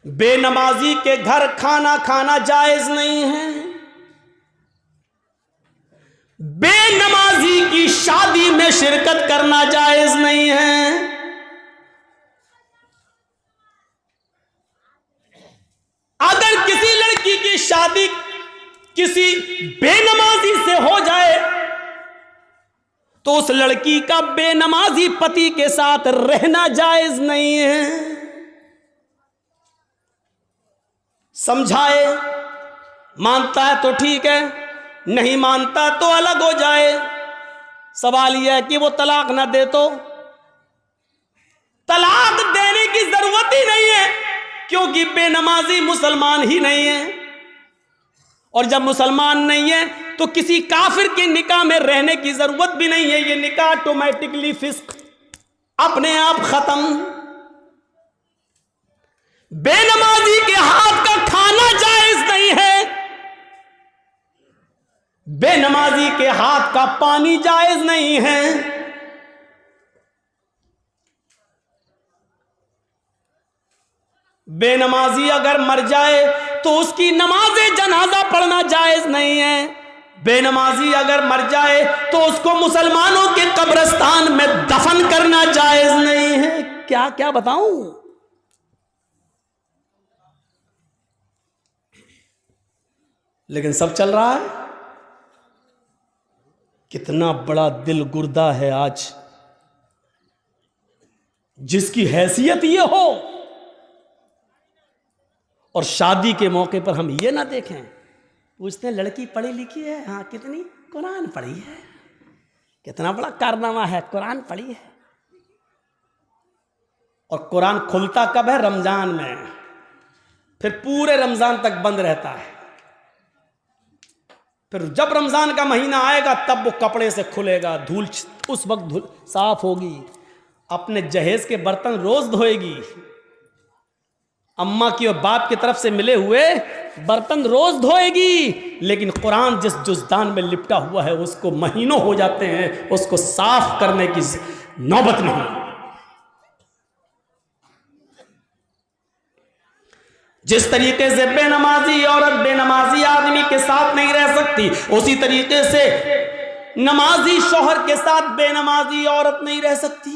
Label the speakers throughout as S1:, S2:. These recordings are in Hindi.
S1: बेनमाजी के घर खाना खाना जायज नहीं है। बेनमाजी की शादी में शिरकत करना जायज नहीं है। अगर किसी लड़की की शादी किसी बेनमाजी से हो जाए तो उस लड़की का बेनमाजी पति के साथ रहना जायज नहीं है। समझाए, मानता है तो ठीक है, नहीं मानता तो अलग हो जाए। सवाल यह है कि वो तलाक ना दे तो तलाक देने की जरूरत ही नहीं है, क्योंकि बेनमाजी मुसलमान ही नहीं है। और जब मुसलमान नहीं है तो किसी काफिर के निकाह में रहने की जरूरत भी नहीं है। ये निकाह ऑटोमेटिकली फिस्क, अपने आप खत्म। बेनमाजी के हाथ का खाना जायज नहीं है। बेनमाजी के हाथ का पानी जायज नहीं है। बेनमाजी अगर मर जाए तो उसकी नमाज़े जनाजा पढ़ना जायज नहीं है। बेनमाजी अगर मर जाए तो उसको मुसलमानों के कब्रिस्तान में दफन करना जायज नहीं है। क्या क्या बताऊं। लेकिन सब चल रहा है। कितना बड़ा दिल गुर्दा है आज, जिसकी हैसियत ये हो और शादी के मौके पर हम ये ना देखें। पूछते हैं लड़की पढ़ी लिखी है? हाँ, कितनी? कुरान पढ़ी है। कितना बड़ा कारनामा है, कुरान पढ़ी है। और कुरान खुलता कब है? रमजान में। फिर पूरे रमजान तक बंद रहता है। फिर जब रमजान का महीना आएगा तब वो कपड़े से खुलेगा, धूल उस वक्त धूल साफ होगी। अपने जहेज के बर्तन रोज धोएगी। अम्मा की और बाप की तरफ से मिले हुए बर्तन रोज धोएगी। लेकिन कुरान जिस जुज़दान में लिपटा हुआ है उसको महीनों हो जाते हैं उसको साफ करने की नौबत नहीं। जिस तरीके से बेनमाजी औरत बेनमाजी आदमी के साथ नहीं रह सकती, उसी तरीके से नमाजी शौहर के साथ बेनमाजी औरत नहीं रह सकती।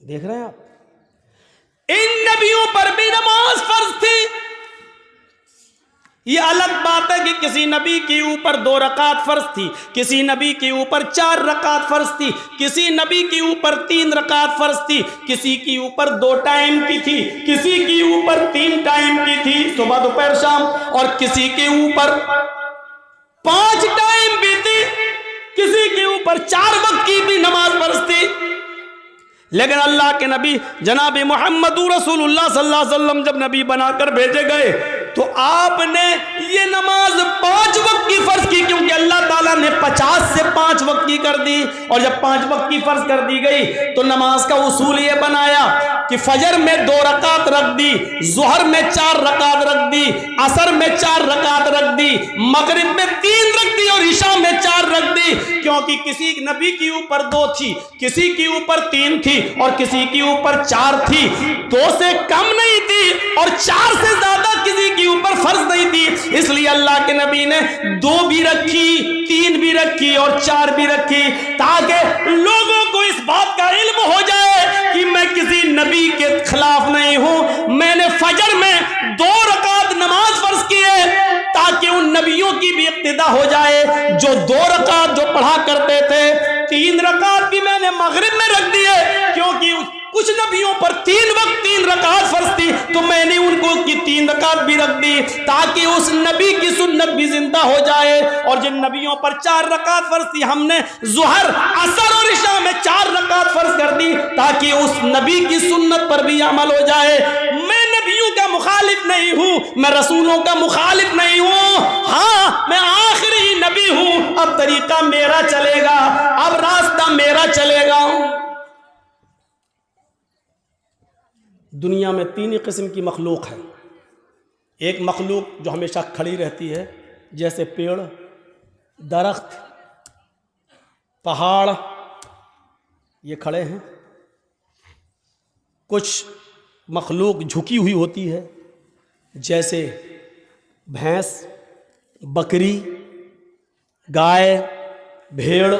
S1: देख रहे हैं आप, इन नबियों पर भी नमाज फर्ज थी। यह अलग बात है कि किसी नबी के ऊपर 2 रकात फर्ज थी, किसी नबी के ऊपर 4 रकात फर्ज थी, किसी नबी के ऊपर 3 रकात फर्ज थी, किसी के ऊपर 2 टाइम की थी, किसी के ऊपर 3 टाइम की थी, सुबह दोपहर शाम, और किसी के ऊपर 5 टाइम भी थी, किसी के ऊपर 4 वक्त की भी नमाज फर्ज थी। लेकिन अल्लाह के नबी जनाब मोहम्मद रसूलुल्लाह सल्लल्लाहु अलैहि वसल्लम जब नबी बनाकर भेजे गए तो आपने ये नमाज 5 वक्त की फर्ज की, क्योंकि अल्लाह ताला ने 50 से 5 वक्त की कर दी। और जब 5 वक्त की फर्ज कर दी गई तो नमाज का उसूल ये बनाया कि फजर में 2 रकात रख दी, जोहर में 4 रकात रख दी, असर में 4 रकात रख दी, मगरिब में 3 रख दी और इशा में 4 रख दी। क्योंकि किसी नबी के ऊपर 2 थी, किसी के ऊपर 3 थी और किसी के ऊपर 4 थी। 2 से कम नहीं थी और 4 से ज्यादा किसी के ऊपर फर्ज नहीं थी। इसलिए अल्लाह के नबी ने 2 भी रखी, 3 भी रखी और 4 भी रखी, ताकि लोगों को इस बात का इल्म हो जाए कि मैं किसी नबी के खिलाफ नहीं हूं। मैंने फजर में 2 रकात नमाज फर्ज की है ताकि उन नबियों की भी इक्तिदा हो जाए जो 2 रकात जो पढ़ा करते थे। 3 रकात भी मैंने मगरिब में रख दी है, क्योंकि कुछ नबियों पर 3 वक्त 3 रकात फर्ज थी, तो मैंने उनको की 3 रकात भी रख दी ताकि उस नबी की सुन्नत भी जिंदा हो जाए। और जिन नबियों पर 4 रकात फर्ज थी हमने जोहर, असर और इशा में 4 रकात फर्ज कर दी ताकि उस नबी की सुन्नत पर भी अमल हो जाए। मैं नबियों का मुखालिफ नहीं हूं, मैं रसूलों का मुखालिफ नहीं हूं। हाँ, मैं आखिरी नबी हूं। अब तरीका मेरा चलेगा, अब रास्ता मेरा चलेगा। दुनिया में 3 ही किस्म की मखलूक है। एक मखलूक जो हमेशा खड़ी रहती है, जैसे पेड़, दरख्त, पहाड़, ये खड़े हैं, कुछ मखलूक झुकी हुई होती है, जैसे भैंस, बकरी, गाय, भेड़।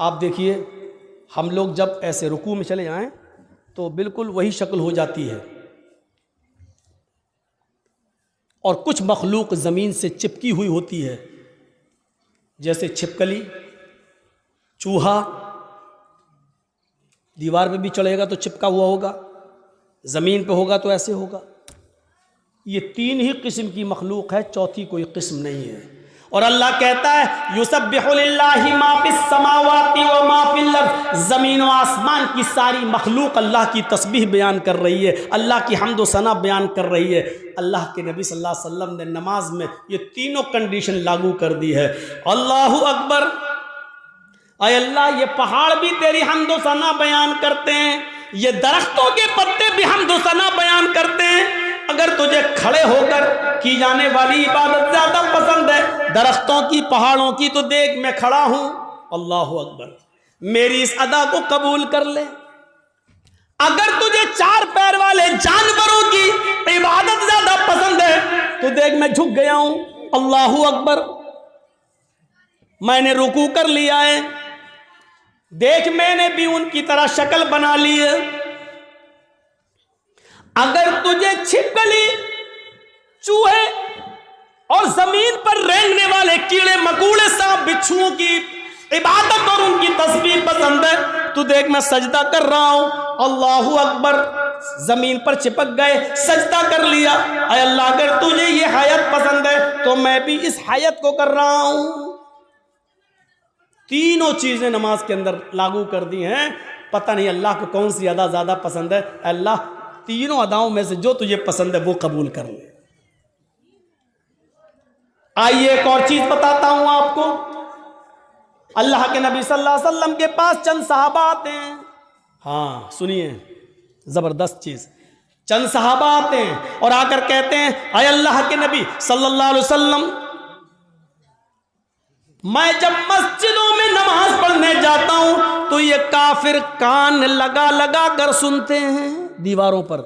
S1: आप देखिए, हम लोग जब ऐसे रुकू में चले जाएं तो बिल्कुल वही शक्ल हो जाती है। और कुछ मखलूक ज़मीन से चिपकी हुई होती है, जैसे छिपकली, चूहा। दीवार पे भी चढ़ेगा तो चिपका हुआ होगा, ज़मीन पे होगा तो ऐसे होगा। ये तीन ही किस्म की मखलूक है, चौथी कोई किस्म नहीं है। और अल्लाह कहता है युसब्बिहु लिल्लाहि मा फिस समावाति व मा फिल अर्द, ज़मीन और आसमान की सारी मखलूक अल्लाह की तस्बीह बयान कर रही है, अल्लाह की हम्द व सना बयान कर रही है। अल्लाह के नबी सल्लल्लाहु अलैहि वसल्लम ने नमाज में ये तीनों कंडीशन लागू कर दी है। अल्लाहु अकबर, अय अल्लाह, ये पहाड़ भी तेरी हम्द व सना बयान करते हैं, ये दरख्तों के पत्ते भी हम्द व सना बयान करते हैं। अगर तुझे खड़े होकर की जाने वाली इबादत ज्यादा पसंद है दरख्तों की, पहाड़ों की, तो देख मैं खड़ा हूं। अल्लाहु अकबर, मेरी इस अदा को कबूल कर ले। अगर तुझे चार पैर वाले जानवरों की इबादत ज्यादा पसंद है तो देख मैं झुक गया हूं। अल्लाहु अकबर, मैंने रुकू कर लिया है, देख मैंने भी उनकी तरह शक्ल बना ली है। अगर तुझे छिपकली, चूहे और जमीन पर रेंगने वाले कीड़े मकोड़े, सांप, बिच्छुओं की इबादत और उनकी तस्बीह पसंद है तो देख मैं सजदा कर रहा हूं। अल्लाहु अकबर, जमीन पर चिपक गए, सजदा कर लिया। अय अल्लाह, अगर तुझे ये हयात पसंद है तो मैं भी इस हयात को कर रहा हूं। तीनों चीजें नमाज के अंदर लागू कर दी हैं। पता नहीं अल्लाह को कौन सी अदा ज्यादा पसंद है। अल्लाह तीनों अदाओं में से जो तुझे पसंद है वो कबूल कर ले। आइए एक और चीज बताता हूं आपको। अल्लाह के नबी सल्लल्लाहु अलैहि वसल्लम के पास चंद सहाबा आते हैं। हाँ सुनिए, जबरदस्त चीज। चंद सहाबा आते हैं और आकर कहते हैं, अय अल्लाह के नबी सल्लल्लाहु अलैहि वसल्लम, मैं जब मस्जिदों में नमाज पढ़ने जाता हूं तो ये काफिर कान लगा लगा कर सुनते हैं, दीवारों पर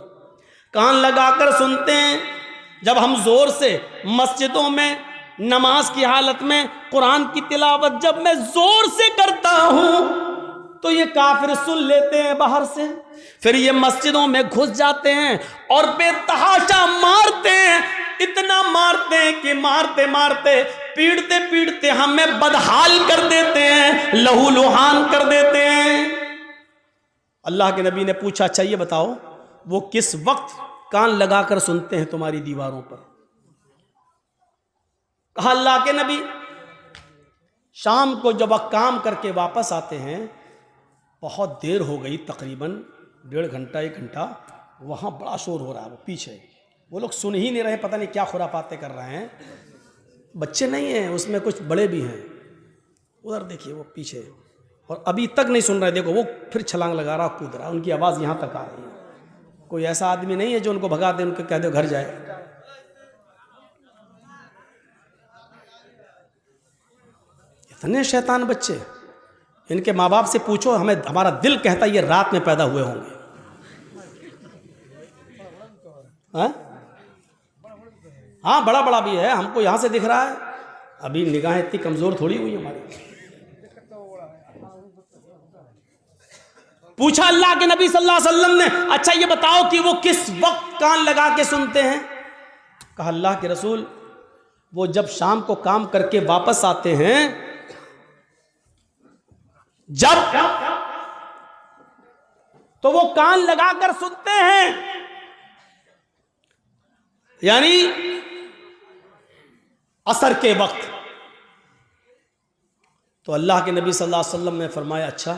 S1: कान लगाकर सुनते हैं। जब हम जोर से मस्जिदों में नमाज की हालत में कुरान की तिलावत जब मैं जोर से करता हूं तो ये काफिर सुन लेते हैं बाहर से, फिर ये मस्जिदों में घुस जाते हैं और बेतहाशा मारते हैं। इतना मारते हैं कि मारते मारते, पीटते पीटते हमें बदहाल कर देते हैं, लहू लुहान कर देते हैं। अल्लाह के नबी ने पूछा, अच्छा ये बताओ वो किस वक्त कान लगाकर सुनते हैं तुम्हारी दीवारों पर? कहा अल्लाह के नबी, शाम को जब वह काम करके वापस आते हैं, बहुत देर हो गई, तकरीबन 1.5 घंटा 1 घंटा, वहां बड़ा शोर हो रहा है, वो पीछे वो लोग सुन ही नहीं रहे, पता नहीं क्या खुरापाते कर रहे हैं। बच्चे नहीं हैं उसमें, कुछ बड़े भी हैं। उधर देखिए वो पीछे, और अभी तक नहीं सुन रहे। देखो वो फिर छलांग लगा रहा, कूद रहा, उनकी आवाज़ यहाँ तक आ रही है। कोई ऐसा आदमी नहीं है जो उनको भगा दे, उनको कह दे घर जाए। इतने शैतान बच्चे, इनके माँ बाप से पूछो, हमें हमारा दिल कहता है ये रात में पैदा हुए होंगे। हाँ बड़ा बड़ा भी है, हमको यहाँ से दिख रहा है, अभी निगाहें इतनी कमजोर थोड़ी हुई हमारी। पूछा अल्लाह के नबी सल्लल्लाहु अलैहि वसल्लम ने, अच्छा ये बताओ कि वो किस वक्त कान लगा के सुनते हैं? कहा अल्लाह के रसूल, वो जब शाम को काम करके वापस आते हैं, जब तो वो कान लगाकर सुनते हैं। यानी असर के वक्त। तो अल्लाह के नबी सल्लल्लाहु अलैहि वसल्लम ने फरमाया, अच्छा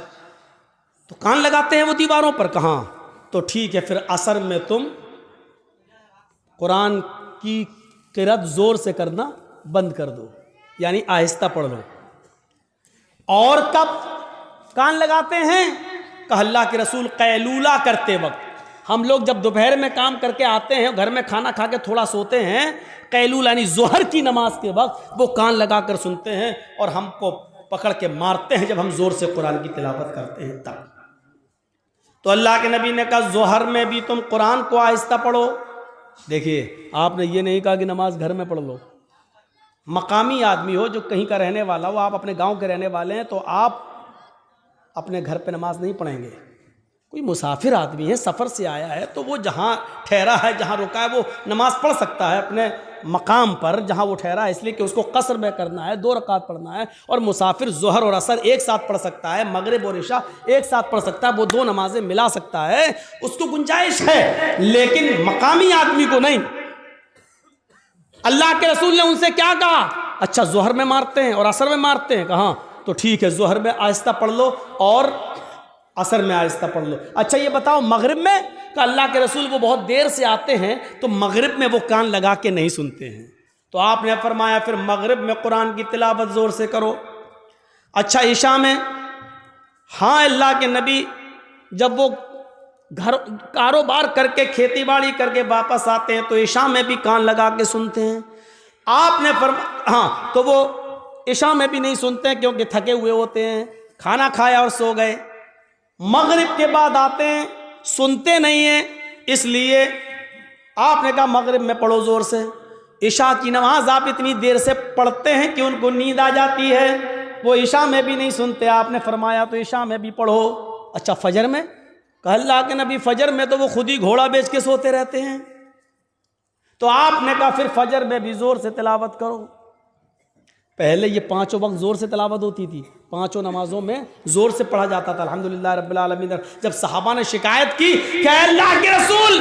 S1: तो कान लगाते हैं वो दीवारों पर? कहाँ? तो ठीक है, फिर असर में तुम कुरान की किरात जोर से करना बंद कर दो, यानी आहिस्ता पढ़ लो। और कब कान लगाते हैं? कहा अल्लाह के रसूल, कैलूला करते वक्त। हम लोग जब दोपहर में काम करके आते हैं, घर में खाना खा के थोड़ा सोते हैं, कैलूला यानी जोहर की नमाज के वक्त वो कान लगाकर सुनते हैं और हमको पकड़ के मारते हैं जब हम जोर से कुरान की तिलावत करते हैं तब। तो अल्लाह के नबी ने कहा जोहर में भी तुम कुरान को आहिस्ता पढ़ो। देखिए, आपने ये नहीं कहा कि नमाज घर में पढ़ लो। मकामी आदमी हो, जो कहीं का रहने वाला हो, आप अपने गांव के रहने वाले हैं, तो आप अपने घर पे नमाज नहीं पढ़ेंगे। कोई मुसाफिर आदमी है, सफ़र से आया है, तो वो जहाँ ठहरा है, जहाँ रुका है, वो नमाज पढ़ सकता है अपने मकाम पर जहाँ वो ठहरा है, इसलिए कि उसको कसर में करना है, 2 रकात पढ़ना है। और मुसाफिर जोहर और असर एक साथ पढ़ सकता है, मगरिब और इशा एक साथ पढ़ सकता है, वो 2 नमाजें मिला सकता है, उसको गुंजाइश है। लेकिन मकामी आदमी को नहीं। अल्लाह के रसूल ने उनसे क्या कहा? अच्छा, जोहर में मारते हैं और असर में मारते हैं? कहा तो ठीक है, जोहर में आहिस्ता पढ़ लो और असर में आहिस्ता पढ़ लो। अच्छा ये बताओ मगरिब में? का अल्लाह के रसूल वो बहुत देर से आते हैं, तो मगरिब में वो कान लगा के नहीं सुनते हैं। तो आपने फरमाया फिर मगरिब में कुरान की तिलावत जोर से करो। अच्छा इशा में? हाँ, अल्लाह के नबी जब वो घर कारोबार करके खेती बाड़ी करके वापस आते हैं तो इशा में भी कान लगा के सुनते हैं। आपने हाँ, तो वो इशा में भी नहीं सुनते हैं क्योंकि थके हुए होते हैं, खाना खाया और सो गए। मगरिब के बाद आते हैं, सुनते नहीं हैं, इसलिए आपने कहा मगरिब में पढ़ो जोर से। इशा की नमाज आप इतनी देर से पढ़ते हैं कि उनको नींद आ जाती है, वो इशा में भी नहीं सुनते। आपने फरमाया तो इशा में भी पढ़ो। अच्छा फजर में? कहा अल्लाह के नबी फजर में तो वो खुद ही घोड़ा बेच के सोते रहते हैं। तो आपने कहा फिर फजर में भी जोर से तिलावत करो। पहले ये 5 वक्त जोर से तिलावत होती थी, 5 नमाजों में जोर से पढ़ा जाता था अल्हम्दुलिल्लाह रब्बिल आलमीन। जब सहाबा ने शिकायत की कि अल्लाह के रसूल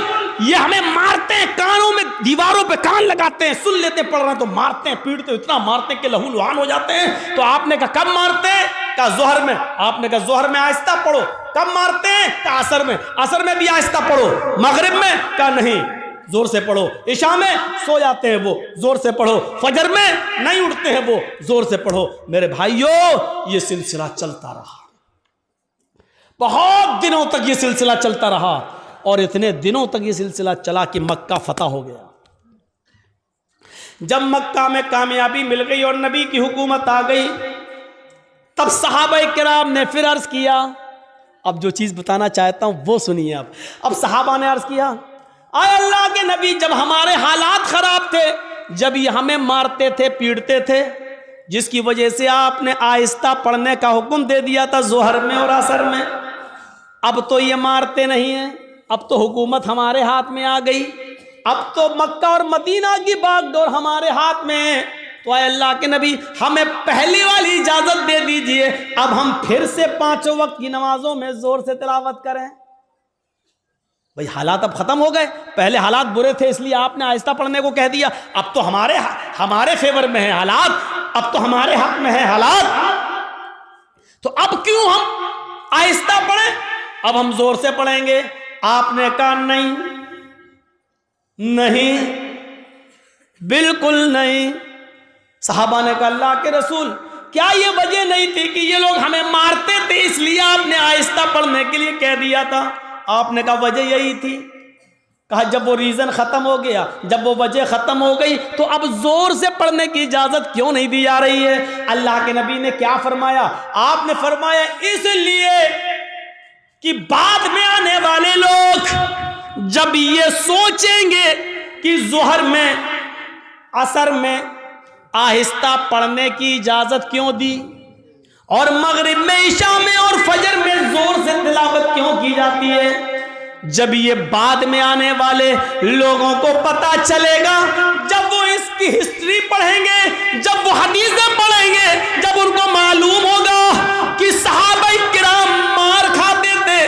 S1: ये हमें मारते हैं, कानों में दीवारों पे कान लगाते हैं, सुन लेते पढ़ रहे हैं तो मारते हैं, पीटते हैं, इतना मारते हैं कि लहू लुहान हो जाते हैं। तो आपने कहा कब मारते हैं? कहा जोहर में। आपने कहा जोहर में आहिस्ता पढ़ो। कब मारते हैं? कहा असर में। असर में भी आहिस्ता पढ़ो। मगरिब में? कहा नहीं, जोर से पढ़ो। इशा में सो जाते हैं वो, जोर से पढ़ो। फजर में नहीं उठते हैं वो, जोर से पढ़ो। मेरे भाइयों, ये सिलसिला चलता रहा, बहुत दिनों तक ये सिलसिला चलता रहा, और इतने दिनों तक ये सिलसिला चला कि मक्का फतह हो गया। जब मक्का में कामयाबी मिल गई और नबी की हुकूमत आ गई, तब सहाबाए किराम ने फिर अर्ज किया। अब जो चीज बताना चाहता हूं वो सुनिए। अब सहाबा ने अर्ज किया, आए अल्लाह के नबी, जब हमारे हालात खराब थे, जब ये हमें मारते थे, पीटते थे, जिसकी वजह से आपने आहिस्ता पढ़ने का हुक्म दे दिया था जोहर में और असर में, अब तो ये मारते नहीं हैं, अब तो हुकूमत हमारे हाथ में आ गई, अब तो मक्का और मदीना की बागडोर हमारे हाथ में है, तो आए अल्लाह के नबी हमें पहली वाली इजाजत दे दीजिए, अब हम फिर से 5 वक्त की नमाजों में जोर से तिलावत करें। भाई हालात अब खत्म हो गए, पहले हालात बुरे थे इसलिए आपने आहिस्ता पढ़ने को कह दिया, अब तो हमारे फेवर में है हालात, अब तो हमारे हक में है हालात, तो अब क्यों हम आहिस्ता पढ़ें, अब हम जोर से पढ़ेंगे। आपने कहा नहीं, नहीं, बिल्कुल नहीं। सहाबा ने कहा अल्लाह के रसूल, क्या ये वजह नहीं थी कि ये लोग हमें मारते थे इसलिए आपने आहिस्ता पढ़ने के लिए कह दिया था? आपने कहा वजह यही थी। कहा जब वो रीजन खत्म हो गया, जब वो वजह खत्म हो गई, तो अब जोर से पढ़ने की इजाजत क्यों नहीं दी जा रही है? अल्लाह के नबी ने क्या फरमाया? आपने फरमाया इसलिए कि बाद में आने वाले लोग जब ये सोचेंगे कि जोहर में, असर में आहिस्ता पढ़ने की इजाजत क्यों दी, और मगरिब में, इशा में और फजर में जोर से तिलावत क्यों की जाती है, जब ये बाद में आने वाले लोगों को पता चलेगा, जब वो इसकी हिस्ट्री पढ़ेंगे, जब वो हदीसें पढ़ेंगे, जब उनको मालूम होगा कि सहाबाए किराम मार खाते थे,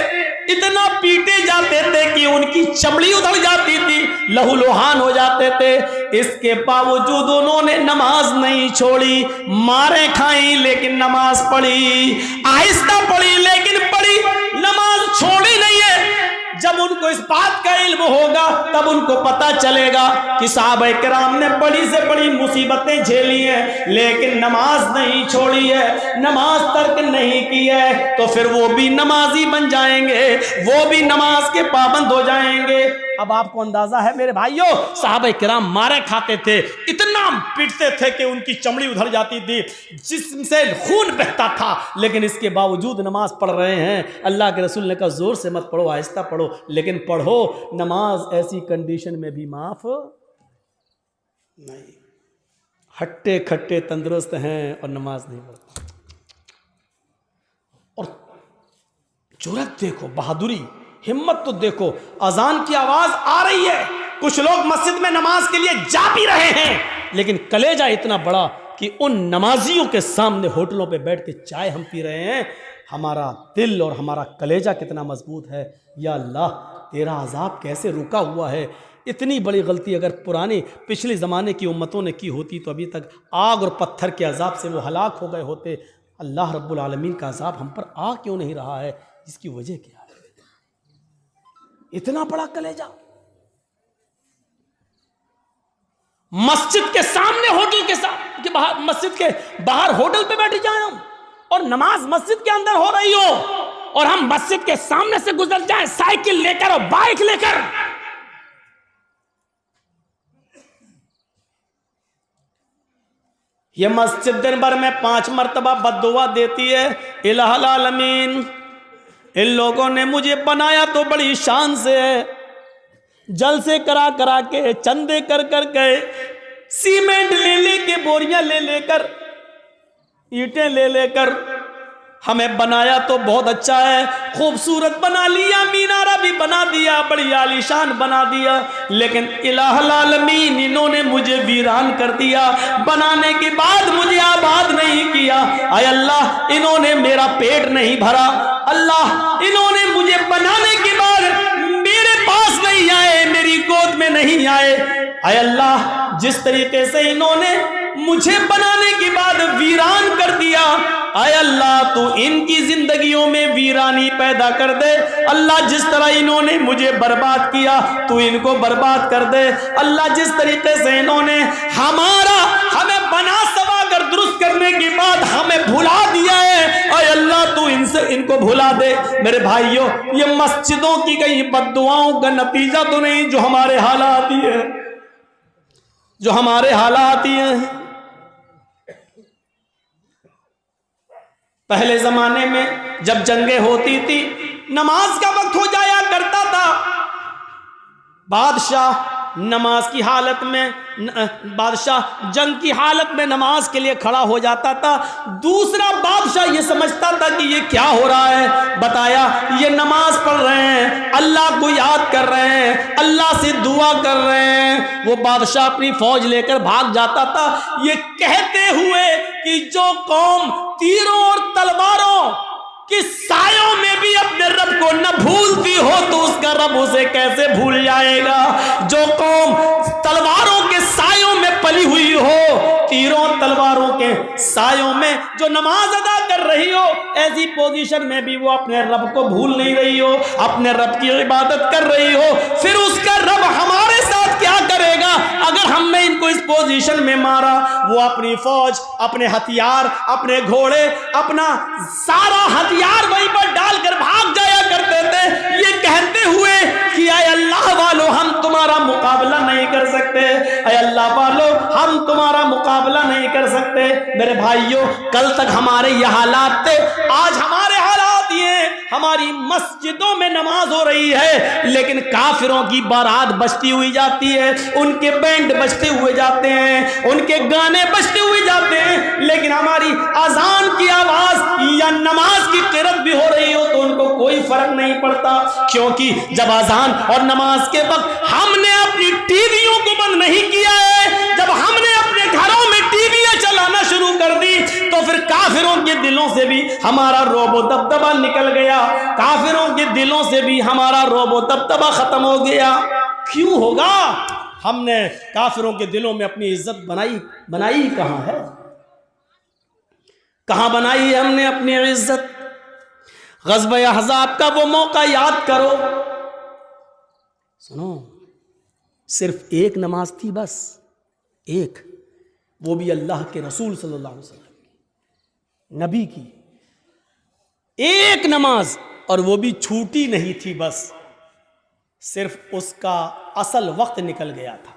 S1: इतना पीटे जाते थे कि उनकी चमड़ी उधड़ जाती थी, लहूलुहान हो जाते थे, इसके बावजूद उन्होंने नमाज नहीं छोड़ी, मारे खाई लेकिन नमाज पढ़ी, आहिस्ता पढ़ी लेकिन पढ़ी, नमाज छोड़ी नहीं है। जब उनको इस बात का इल्म होगा तब उनको पता चलेगा कि सहाबाए किराम ने बड़ी से बड़ी मुसीबतें झेली हैं लेकिन नमाज नहीं छोड़ी है, नमाज तर्क नहीं की है, तो फिर वो भी नमाजी बन जाएंगे, वो भी नमाज के पाबंद हो जाएंगे। अब आपको अंदाजा है मेरे भाइयों, सहाबाए किराम मारे खाते थे, इतना पीटते थे कि उनकी चमड़ी उधर जाती थी, जिस्म से खून बहता था, लेकिन इसके बावजूद नमाज पढ़ रहे हैं। अल्लाह के रसूल ने कहा जोर से मत पढ़ो, आहिस्ता पढ़ो, लेकिन पढ़ो। नमाज ऐसी कंडीशन में भी माफ नहीं। हट्टे खट्टे तंदुरुस्त हैं और नमाज नहीं पढ़ते। और जुर्रत देखो, बहादुरी, हिम्मत तो देखो। अजान की आवाज आ रही है, कुछ लोग मस्जिद में नमाज के लिए जा भी रहे हैं, लेकिन कलेजा इतना बड़ा कि उन नमाजियों के सामने होटलों पे बैठ के चाय हम पी रहे हैं। हमारा दिल और हमारा कलेजा कितना मजबूत है। या अल्लाह, तेरा अजाब कैसे रुका हुआ है। इतनी बड़ी गलती अगर पुरानी पिछले ज़माने की उम्मतों ने की होती तो अभी तक आग और पत्थर के अजाब से वो हलाक हो गए होते। अल्लाह रब्बुल आलमीन का अजाब हम पर आ क्यों नहीं रहा है? इसकी वजह क्या है? इतना बड़ा कलेजा। मस्जिद के सामने होटल के बाहर, मस्जिद के बाहर होटल पे बैठ जाए हम, और नमाज मस्जिद के अंदर हो रही हो, और हम मस्जिद के सामने से गुजर जाएं साइकिल लेकर और बाइक लेकर। ये मस्जिद दिन भर में 5 मरतबा बद्दुआ देती है, इलाहुल आलमीन इन लोगों ने मुझे बनाया तो बड़ी शान से है, जलसे करा करा के, चंदे कर कर के, सीमेंट ले लेके, बोरियां ले लेकर, ईंटें ले लेकर हमें बनाया तो बहुत अच्छा है, खूबसूरत बना लिया, मीनारा भी बना दिया, बड़ी आलीशान बना दिया, लेकिन इलाहुल आलमीन इन्होंने मुझे वीरान कर दिया। बनाने के बाद मुझे आबाद नहीं किया। आय अल्लाह, इन्होंने मेरा पेट नहीं भरा। अल्लाह, इन्होंने मुझे बनाने के बाद मेरे पास नहीं आए, मेरी गोद में नहीं आए। आय अल्लाह, जिस तरीके से इन्होंने मुझे बनाने के बाद वीरान कर दिया, आय अल्लाह तू इनकी जिंदगियों में वीरानी पैदा कर दे। अल्लाह, जिस तरह इन्होंने मुझे बर्बाद किया तू इनको बर्बाद कर दे। अल्लाह, जिस तरीके से इन्होंने हमें बना सवा कर दुरुस्त करने के बाद हमें भुला दिया है, आय अल्लाह तू इनको भुला दे। मेरे भाइयों, ये मस्जिदों की कई बद्दुआओं का नतीजा तो नहीं जो हमारे हालात ही है, जो हमारे हालात ही हैं। पहले जमाने में जब जंगें होती थी, नमाज का वक्त हो जाया करता था, बादशाह नमाज की हालत में, बादशाह जंग की हालत में नमाज के लिए खड़ा हो जाता था। दूसरा बादशाह ये समझता था कि ये क्या हो रहा है, बताया ये नमाज पढ़ रहे हैं, अल्लाह को याद कर रहे हैं, अल्लाह से दुआ कर रहे हैं। वो बादशाह अपनी फौज लेकर भाग जाता था, ये कहते हुए कि जो कौम तीरों और तलवारों कि सायों में भी अपने रब को न भूलती हो तो उसका रब उसे कैसे भूल जाएगा। जो कौम तलवारों के सायों में पली हुई हो, तीरों तलवारों के सायों में जो नमाज अदा कर रही हो, ऐसी पोजीशन में भी वो अपने रब को भूल नहीं रही हो, अपने रब की इबादत कर रही हो, फिर उसका रब हमारे साथ क्या करेगा अगर हमने इनको इस पोजीशन में मारा। वो अपनी फौज, अपने हथियार, अपने घोड़े, अपना सारा हथियार वहीं पर डालकर भाग जाया करते थे, ये कहते हुए कि आय अल्लाह वालों, हम तुम्हारा मुकाबला नहीं कर सकते, आय अल्लाह वालों, हम तुम्हारा मुकाबला नहीं कर सकते। मेरे भाइयों, कल तक हमारे ये हालात थे, आज हमारे हालात ये, हमारी मस्जिदों में नमाज हो रही है, लेकिन काफिरों की बारात बजती हुई जाती है, उनके बैंड बजते हुए जाते हैं, उनके गाने बजते हुए जाते हैं, लेकिन हमारी अजान की आवाज या नमाज की किरत भी हो रही हो तो उनको कोई फर्क नहीं पड़ता। क्योंकि जब अजान और नमाज के वक्त हमने अपनी टीवियों को बंद नहीं किया है, जब हमने अपने घरों में टीवियां चलाना शुरू कर दी, तो फिर काफिरों के दिलों से भी हमारा रोबो दबदबा निकल गया, काफिरों के दिलों से भी हमारा रोबो दबदबा खत्म हो गया। क्यों होगा? हमने काफिरों के दिलों में अपनी इज्जत बनाई कहां है? कहां बनाई है हमने अपनी इज्जत? ग़ज़वा अहज़ाब का वो मौका याद करो। सुनो, सिर्फ एक नमाज थी, बस एक, वो भी अल्लाह के रसूल सल्लल्लाहु अलैहि वसल्लम नबी की एक नमाज, और वो भी छूटी नहीं थी, बस सिर्फ उसका असल वक्त निकल गया था।